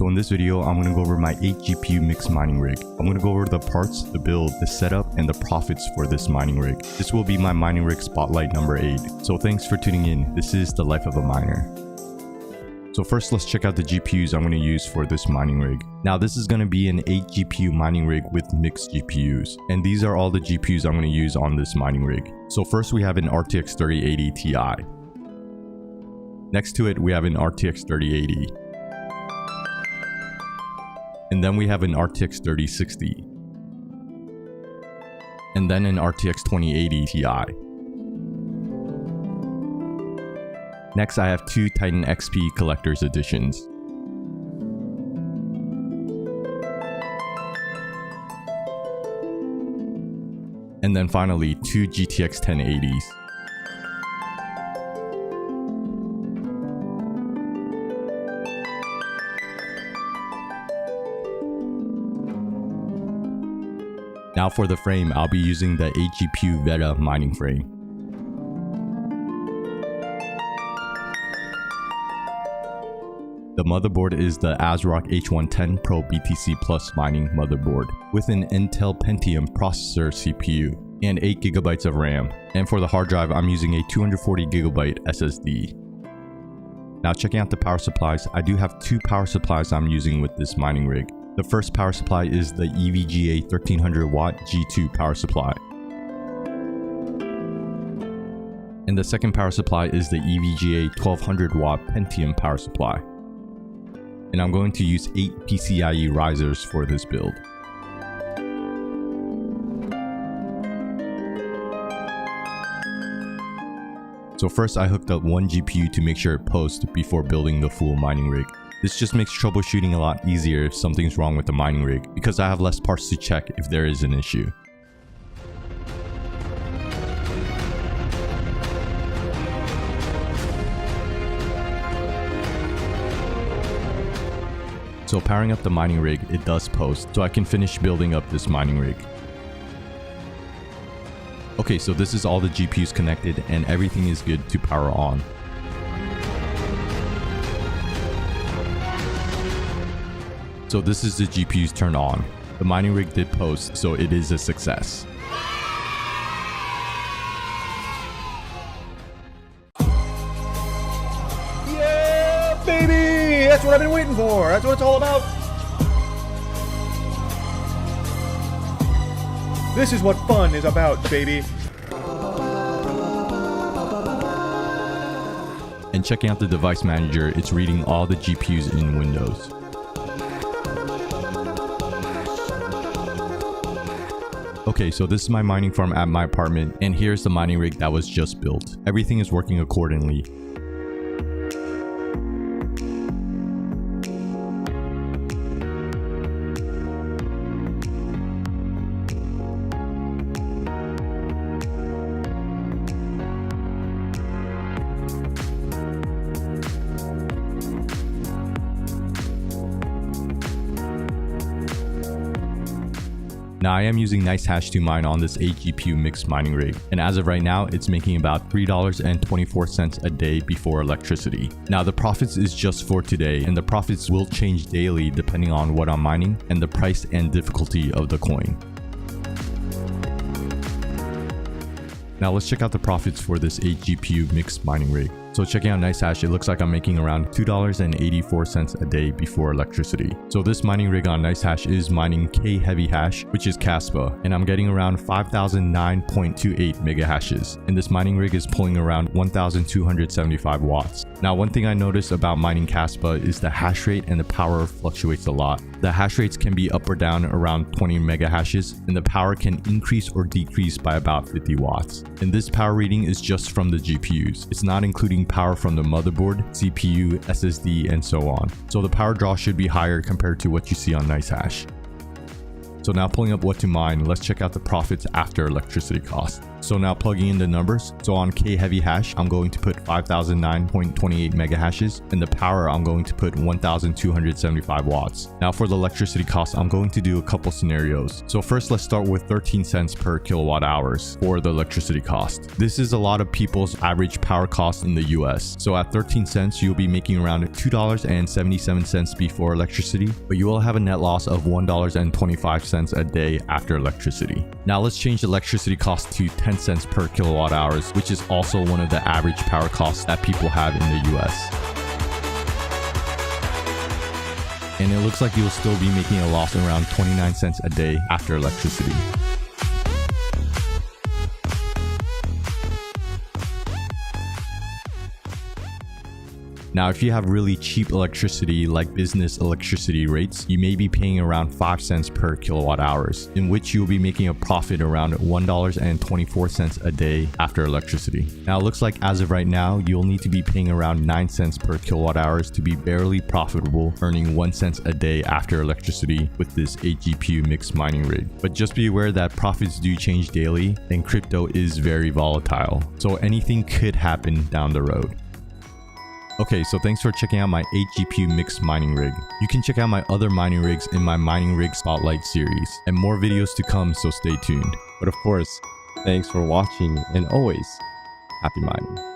So in this video, I'm going to go over my 8 GPU mixed mining rig. I'm going to go over the parts, the build, the setup, and the profits for this mining rig. This will be my mining rig spotlight number 8. So thanks for tuning in. This is the life of a miner. So first, let's check out the GPUs I'm going to use for this mining rig. Now this is going to be an 8 GPU mining rig with mixed GPUs. And these are all the GPUs I'm going to use on this mining rig. So first we have an RTX 3080 Ti. Next to it, we have an RTX 3080. And then we have an RTX 3060. And then an RTX 2080 Ti. Next, I have 2 Titan XP Collector's Editions. And then finally, 2 GTX 1080s. Now for the frame, I'll be using the 8 GPU Veta mining frame. The motherboard is the ASRock H110 Pro BTC Plus mining motherboard with an Intel Pentium processor CPU and 8GB of RAM. And for the hard drive, I'm using a 240GB SSD. Now checking out the power supplies, I do have 2 power supplies I'm using with this mining rig. The first power supply is the EVGA 1300 watt G2 power supply. And the second power supply is the EVGA 1200 watt Pentium power supply. And I'm going to use 8 PCIe risers for this build. So first I hooked up one GPU to make sure it posts before building the full mining rig. This just makes troubleshooting a lot easier if something's wrong with the mining rig, because I have less parts to check if there is an issue. So powering up the mining rig, it does post, so I can finish building up this mining rig. Okay, so this is all the GPUs connected and everything is good to power on. So this is the GPUs turned on. The mining rig did post, so it is a success. Yeah, baby! That's what I've been waiting for. That's what it's all about. This is what fun is about, baby. And checking out the device manager, it's reading all the GPUs in Windows. Okay, so this is my mining farm at my apartment, and here's the mining rig that was just built. Everything is working accordingly. Now I am using NiceHash to mine on this 8 GPU mixed mining rig, and as of right now, it's making about $3.24 a day before electricity. Now the profits is just for today, and the profits will change daily depending on what I'm mining and the price and difficulty of the coin. Now let's check out the profits for this 8 GPU mixed mining rig. So checking out NiceHash, it looks like I'm making around $2.84 a day before electricity. So this mining rig on NiceHash is mining K heavy hash, which is Kaspa, and I'm getting around 5009.28 mega hashes. And this mining rig is pulling around 1275 watts. Now one thing I noticed about mining Kaspa is the hash rate and the power fluctuates a lot. The hash rates can be up or down around 20 mega hashes, and the power can increase or decrease by about 50 watts. And this power reading is just from the GPUs. It's not including power from the motherboard, CPU, SSD, and so on. So the power draw should be higher compared to what you see on NiceHash. So now pulling up what to mine, let's check out the profits after electricity cost. So now plugging in the numbers. So on K heavy hash, I'm going to put 5009.28 mega hashes, and the power I'm going to put 1275 watts. Now for the electricity cost, I'm going to do a couple scenarios. So first, let's start with 13 cents per kilowatt hours for the electricity cost. This is a lot of people's average power cost in the US. So at 13 cents, you'll be making around $2.77 before electricity, but you will have a net loss of $1.25 a day after electricity. Now let's change the electricity cost to 10 cents per kilowatt hours, which is also one of the average power costs that people have in the US. And it looks like you'll still be making a loss around 29 cents a day after electricity. Now, if you have really cheap electricity like business electricity rates, you may be paying around 5 cents per kilowatt hours, in which you'll be making a profit around $1.24 a day after electricity. Now, it looks like as of right now, you'll need to be paying around 9 cents per kilowatt hours to be barely profitable, earning 1 cent a day after electricity with this 8 GPU mixed mining rig. But just be aware that profits do change daily and crypto is very volatile, so anything could happen down the road. Okay, so thanks for checking out my 8 GPU mixed mining rig. You can check out my other mining rigs in my mining rig spotlight series, and more videos to come, so stay tuned. But of course, thanks for watching, and always happy mining.